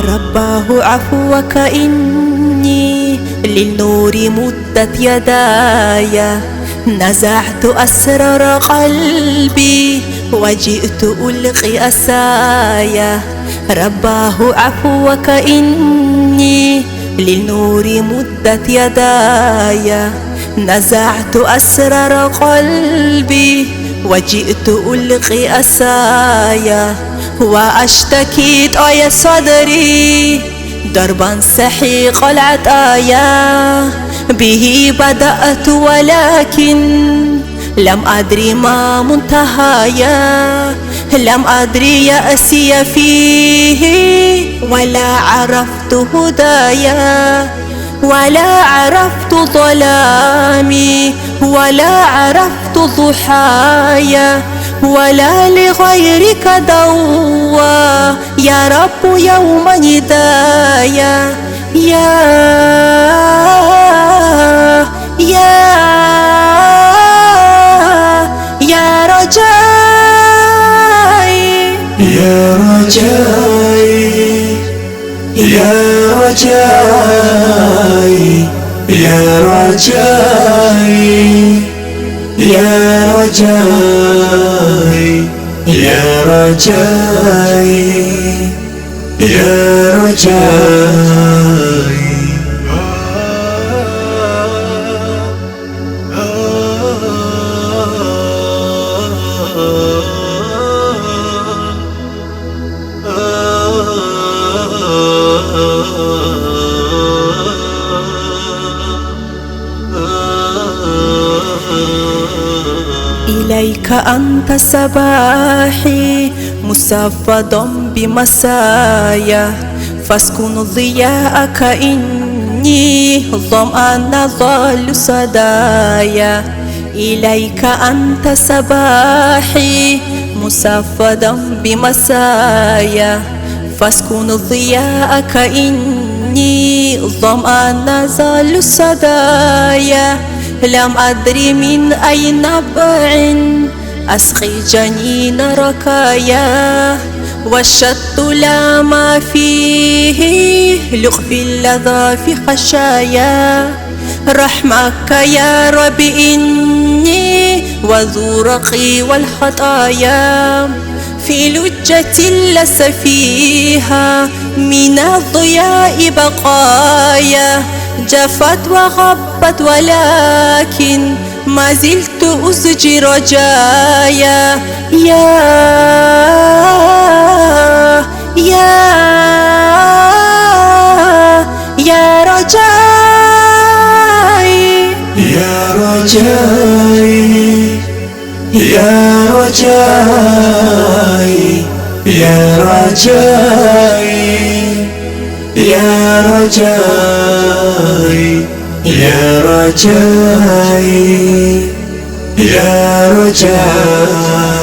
رباه عفوك إني للنور مدت يداي، نزعت أسرار قلبي وجئت ألقي أسايا. رباه عفوك إني للنور مدت يداي، نزعت أسرار قلبي وجئت ألقي أسايا. وأشتكي يا صدري دربا سحيق العطايا، به بدأت ولكن لم أدري ما منتهايا. لم أدري يأسي فيه ولا عرفت هدايا، ولا عرفت ظلامي ولا عرفت ضحايا، ولا لغيرك دوا يا رب يوم ندايا. يا رجائي يا رجائي يا رجائي يا رجائي يا رجائي يا رجائي يا رجائي. إليك أنت صباحي مسفض بمسايا، فاسكن ضياءك إني ظمأن ظل صدايا. إليك أنت صباحي مسفضا بمسايا، فاسكن ضياءك إني ظمأن ظل صدايا. لم أدري من أي نبع أسقي جنين ركايا، والشط لا ما فيه لخفي اللذى في خشايا. رحمك يا رب إني وذو رقي والخطايا، في لجة ليس فيها من الضياء بقايا. جفت وغبت ولكن ما زلت أسجي رجايا. يا رجائي يا رجائي يا رجائي يا رجائي يا رجائي يا رجائي يا رجائي.